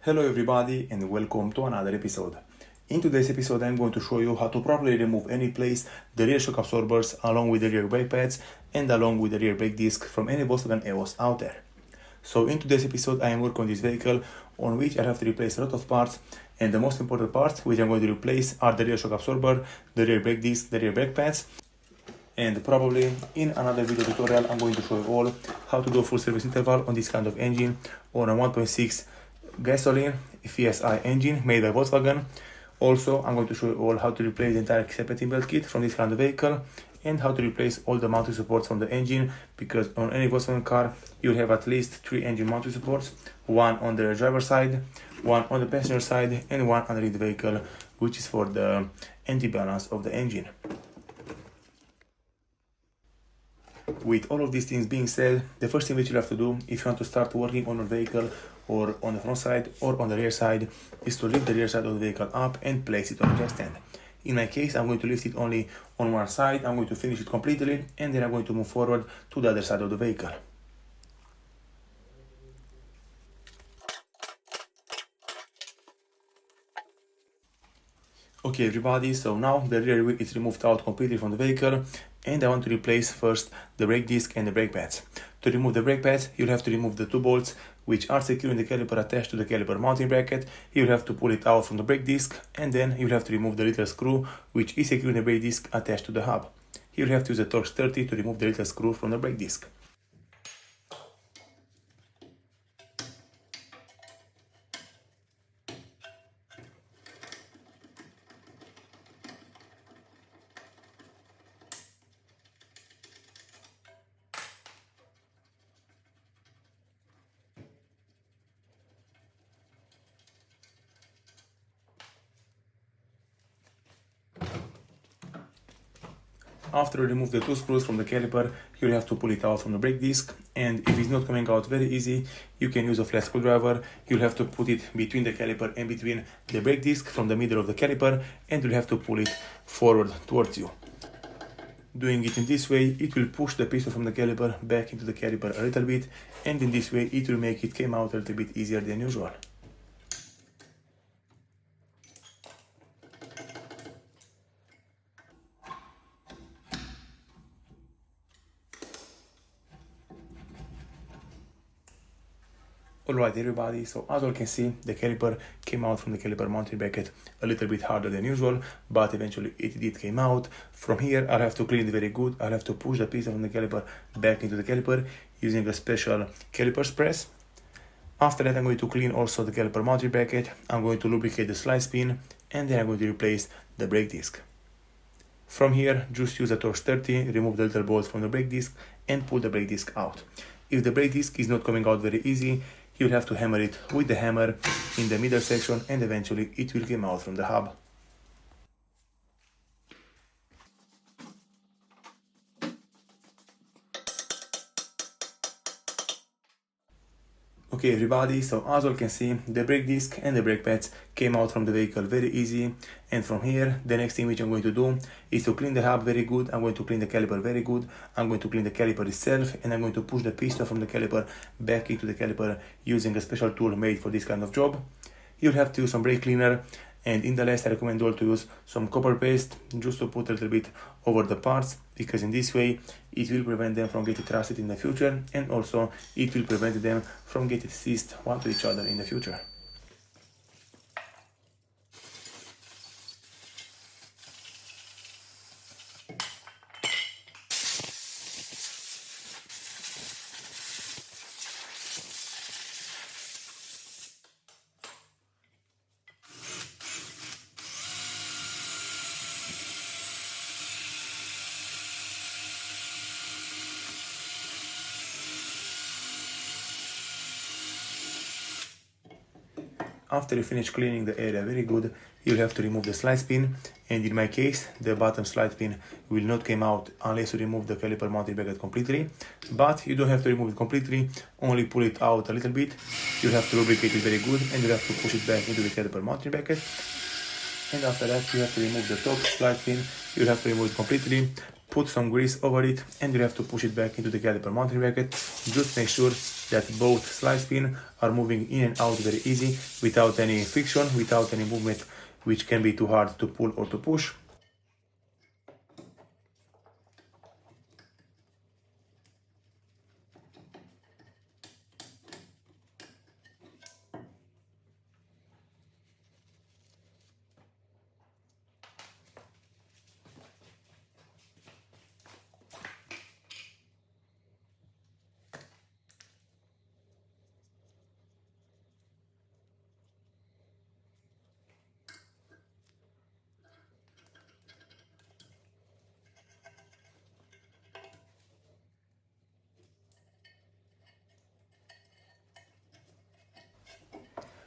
Hello everybody and welcome to another episode. In today's episode I'm going to show you how to properly remove and replace the rear shock absorbers along with the rear brake pads and along with the rear brake disc from any VW EOS out there. So in today's episode I am working on this vehicle on which I have to replace a lot of parts, and the most important parts which I'm going to replace are the rear shock absorber, the rear brake disc, the rear brake pads, and probably in another video tutorial I'm going to show you all how to do a full service interval on this kind of engine on a 1.6 gasoline FSI engine made by Volkswagen. Also, I'm going to show you all how to replace the entire separating belt kit from this kind of vehicle and how to replace all the mounting supports from the engine, because on any Volkswagen car you'll have at least 3 engine mounting supports, one on the driver's side, one on the passenger side, and one underneath the vehicle, which is for the anti-balance of the engine. With all of these things being said, the first thing that you have to do if you want to start working on a vehicle or on the front side or on the rear side is to lift the rear side of the vehicle up and place it on the jack stand. In my case, I'm going to lift it only on one side, I'm going to finish it completely, and then I'm going to move forward to the other side of the vehicle. Okay everybody, so now the rear wheel is removed out completely from the vehicle, and I want to replace first the brake disc and the brake pads. To remove the brake pads, you'll have to remove the 2 bolts which are securing the caliper attached to the caliper mounting bracket. You'll have to pull it out from the brake disc, and then you'll have to remove the little screw which is securing the brake disc attached to the hub. You'll have to use a torx 30 to remove the little screw from the brake disc. After you remove the 2 screws from the caliper, you'll have to pull it out from the brake disc, and if it's not coming out very easy, you can use a flat screwdriver. You'll have to put it between the caliper and between the brake disc from the middle of the caliper, and you'll have to pull it forward towards you. Doing it in this way, it will push the piston from the caliper back into the caliper a little bit, and in this way it will make it come out a little bit easier than usual. Alright everybody, so as you can see, the caliper came out from the caliper mounting bracket a little bit harder than usual, but eventually it did come out. From here I'll have to clean it very good. I'll have to push the piston from the caliper back into the caliper using a special caliper press. After that I'm going to clean also the caliper mounting bracket, I'm going to lubricate the slide pin, and then I'm going to replace the brake disc. From here, just use a torx 30, remove the little bolts from the brake disc and pull the brake disc out. If the brake disc is not coming out very easy, you'll have to hammer it with the hammer in the middle section, and eventually it will come out from the hub. Okay everybody, so as you can see, the brake disc and the brake pads came out from the vehicle very easy, and from here the next thing which I'm going to do is to clean the hub very good. I'm going to clean the caliper very good, I'm going to clean the caliper itself, and I'm going to push the piston from the caliper back into the caliper using a special tool made for this kind of job. You'll have to use some brake cleaner, and in the last I recommend all to use some copper paste just to put a little bit over the parts, because in this way it will prevent them from getting rusted in the future, and also it will prevent them from getting seized one to each other in the future. After you finish cleaning the area very good, you'll have to remove the slide pin, and in my case the bottom slide pin will not come out unless you remove the caliper mounting bracket completely. But you don't have to remove it completely, only pull it out a little bit. You have to lubricate it very good, and you have to push it back into the caliper mounting bracket. and after that you have to remove the top slide pin. You'll have to remove it completely, put some grease over it, and you have to push it back into the caliper mounting bracket. Just make sure that both slide pins are moving in and out very easy, without any friction, without any movement which can be too hard to pull or to push.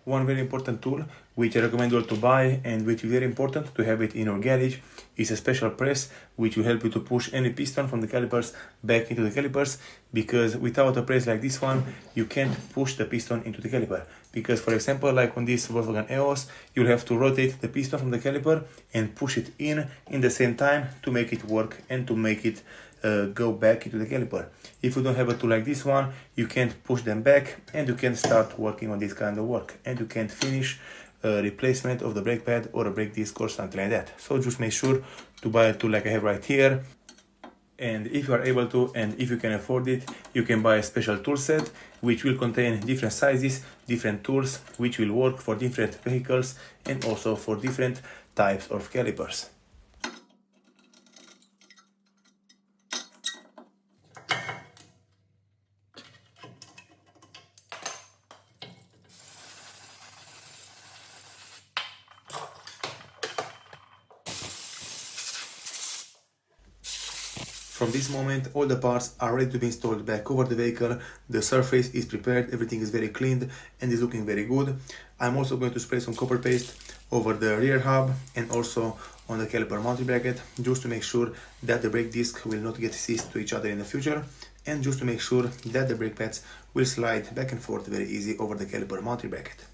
One very important tool which I recommend you all to buy and which is very important to have it in your garage is a special press which will help you to push any piston from the calipers back into the calipers, because without a press like this one you can't push the piston into the caliper. Because for example, like on this Volkswagen EOS, you'll have to rotate the piston from the caliper and push it in the same time to make it work and to make it go back into the caliper. If you don't have a tool like this one, you can't push them back and you can't start working on this kind of work, and you can't finish a replacement of the brake pad or a brake disc or something like that. So just make sure to buy a tool like I have right here. And if you are able to, and if you can afford it, you can buy a special tool set which will contain different sizes, different tools which will work for different vehicles and also for different types of calipers. From this moment, all the parts are ready to be installed back over the vehicle. The surface is prepared, everything is very cleaned and is looking very good. I'm also going to spray some copper paste over the rear hub and also on the caliper mounting bracket, just to make sure that the brake disc will not get seized to each other in the future, and just to make sure that the brake pads will slide back and forth very easy over the caliper mounting bracket.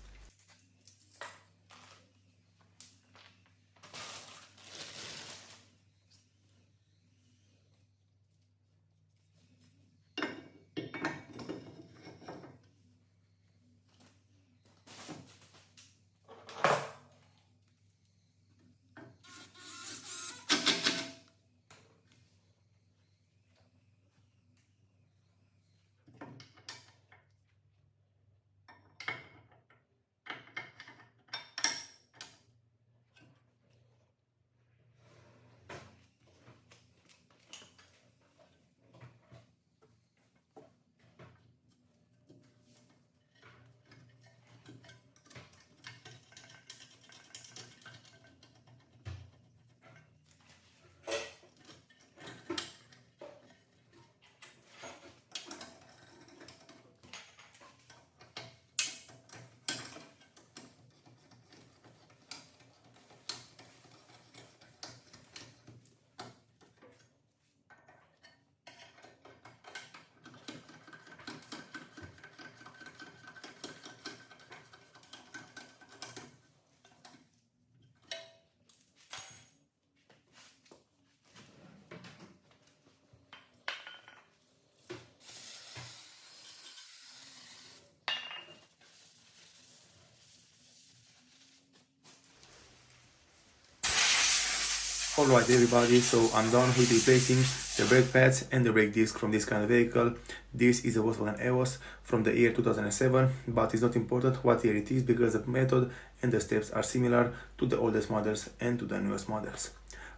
Alright everybody, so I'm done with replacing the brake pads and the brake disc from this kind of vehicle. This is a Volkswagen EOS from the year 2007, but it's not important what year it is because the method and the steps are similar to the oldest models and to the newest models.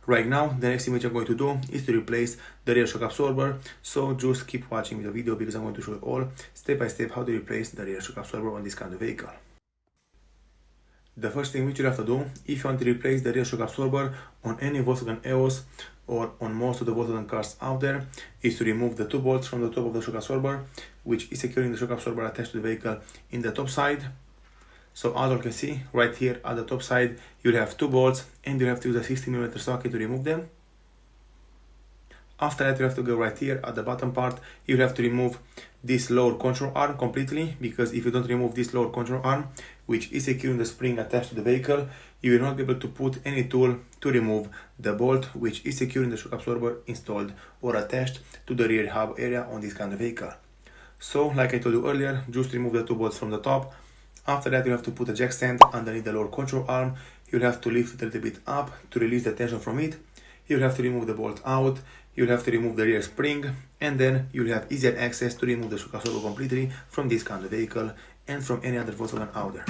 Right now, the next thing which I'm going to do is to replace the rear shock absorber, so just keep watching the video because I'm going to show you all step by step how to replace the rear shock absorber on this kind of vehicle. The first thing which you have to do, if you want to replace the rear shock absorber on any Volkswagen EOS or on most of the Volkswagen cars out there, is to remove the two bolts from the top of the shock absorber, which is securing the shock absorber attached to the vehicle in the top side. So as you can see, right here at the top side, you'll have two bolts and you have to use a 60mm socket to remove them. After that, you have to go right here at the bottom part. You have to remove this lower control arm completely, because if you don't remove this lower control arm, which is securing the spring attached to the vehicle, you will not be able to put any tool to remove the bolt which is securing the shock absorber installed or attached to the rear hub area on this kind of vehicle. So, like I told you earlier, just remove the two bolts from the top. After that, you have to put a jack stand underneath the lower control arm. You'll have to lift it a little bit up to release the tension from it. You'll have to remove the bolt out. You'll have to remove the rear spring, and then you'll have easier access to remove the shock absorber completely from this kind of vehicle and from any other Volkswagen out there.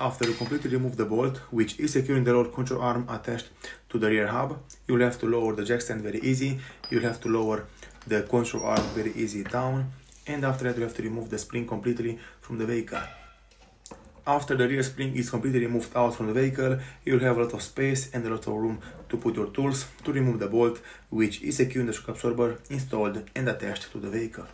After you completely remove the bolt, which is securing the lower control arm attached to the rear hub, you'll have to lower the jack stand very easy. You'll have to lower the control arm very easy down. And after that, you have to remove the spring completely from the vehicle. After the rear spring is completely removed out from the vehicle, you'll have a lot of space and a lot of room to put your tools to remove the bolt, which is securing the shock absorber installed and attached to the vehicle.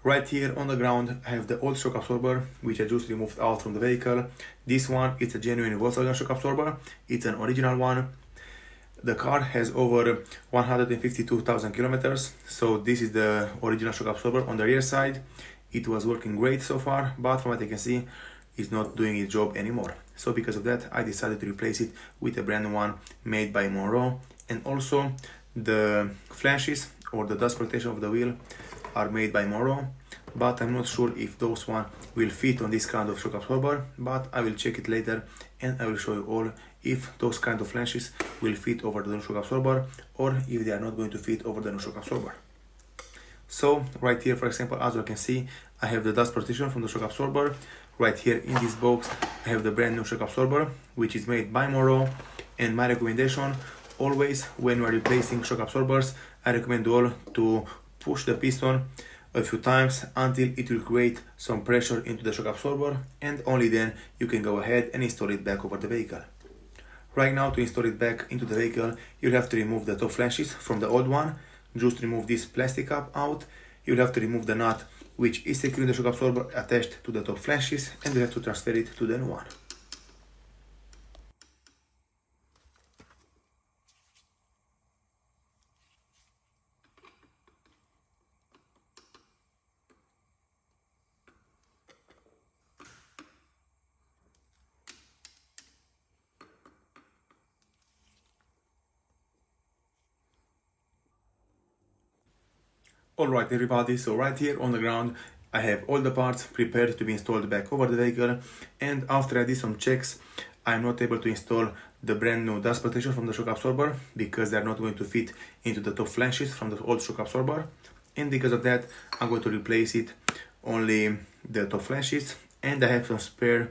Right here on the ground, I have the old shock absorber, which I just removed out from the vehicle. This one is a genuine Volkswagen shock absorber. It's an original one. The car has over 152,000 kilometers, so this is the original shock absorber on the rear side. It was working great so far, but from what I can see, it's not doing its job anymore. So because of that, I decided to replace it with a brand new one made by Monroe. And also, the flanges or the dust protection of the wheel are made by Monroe, but I'm not sure if those one will fit on this kind of shock absorber, but I will check it later and I will show you all if those kind of flanges will fit over the new shock absorber or if they are not going to fit over the new shock absorber. So right here, for example, as you can see, I have the dust protection from the shock absorber. Right here in this box, I have the brand new shock absorber, which is made by Monroe. And my recommendation, always when you are replacing shock absorbers, I recommend you all to push the piston a few times until it will create some pressure into the shock absorber, and only then you can go ahead and install it back over the vehicle. Right now, to install it back into the vehicle, you'll have to remove the top flanges from the old one, just remove this plastic cap out. You'll have to remove the nut which is securing the shock absorber attached to the top flashes, and you have to transfer it to the new one. Alright everybody, so right here on the ground I have all the parts prepared to be installed back over the vehicle, and after I did some checks I'm not able to install the brand new dust protection from the shock absorber because they're not going to fit into the top flanges from the old shock absorber, and because of that I'm going to replace it only the top flanges, and I have some spare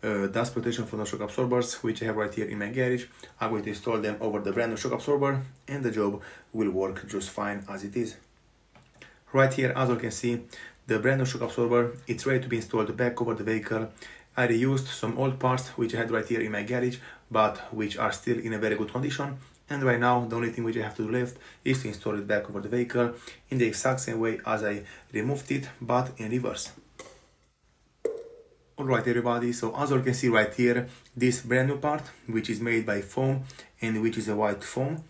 dust protection from the shock absorbers which I have right here in my garage. I'm going to install them over the brand new shock absorber and the job will work just fine as it is. Right here, as you can see, the brand new shock absorber, it's ready to be installed back over the vehicle. I reused some old parts which I had right here in my garage, but which are still in a very good condition. And right now, the only thing which I have to do left is to install it back over the vehicle in the exact same way as I removed it, but in reverse. Alright everybody, so as you can see right here, this brand new part, which is made by foam and which is a white foam,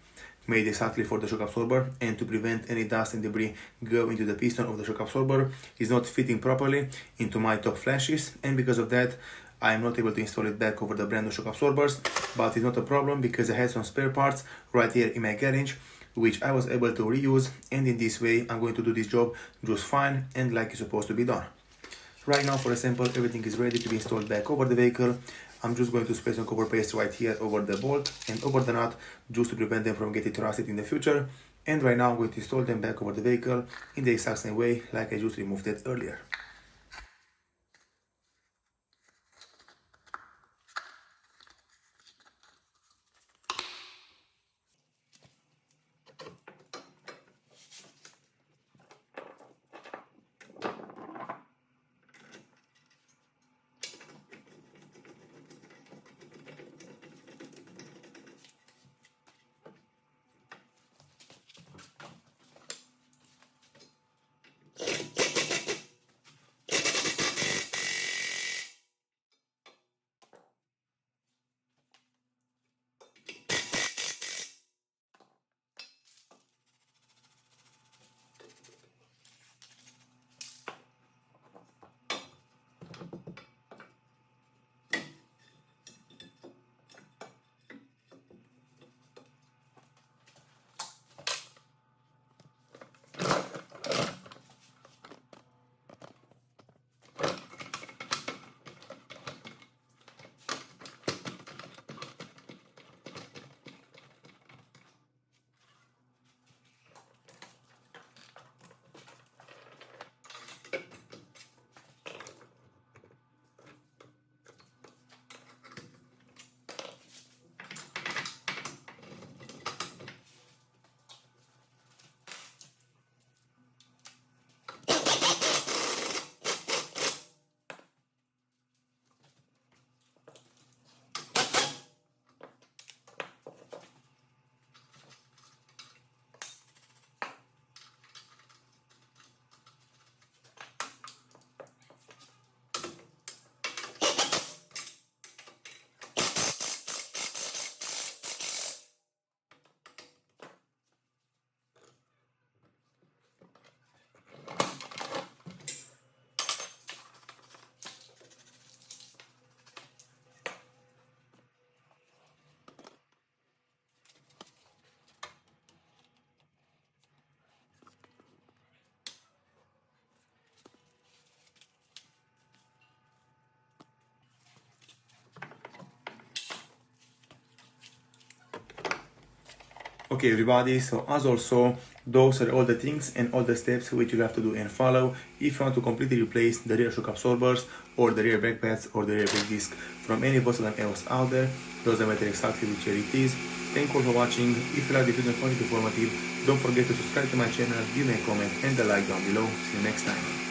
made exactly for the shock absorber, and to prevent any dust and debris go into the piston of the shock absorber, is not fitting properly into my top flashes, and because of that I am not able to install it back over the brand new shock absorbers. But it's not a problem because I had some spare parts right here in my garage which I was able to reuse, and in this way I'm going to do this job just fine and like it's supposed to be done. Right now, for example, everything is ready to be installed back over the vehicle. I'm just going to spray some copper paste right here over the bolt and over the nut just to prevent them from getting rusted in the future. And right now I'm going to install them back over the vehicle in the exact same way like I just removed it earlier. Okay everybody, so as also, those are all the things and all the steps which you have to do and follow if you want to completely replace the rear shock absorbers or the rear brake pads or the rear brake disc from any Volkswagen EOS out there. Doesn't matter exactly which year it is. Thank you all for watching. If you like the video and found it informative, don't forget to subscribe to my channel, give me a comment and a like down below. See you next time.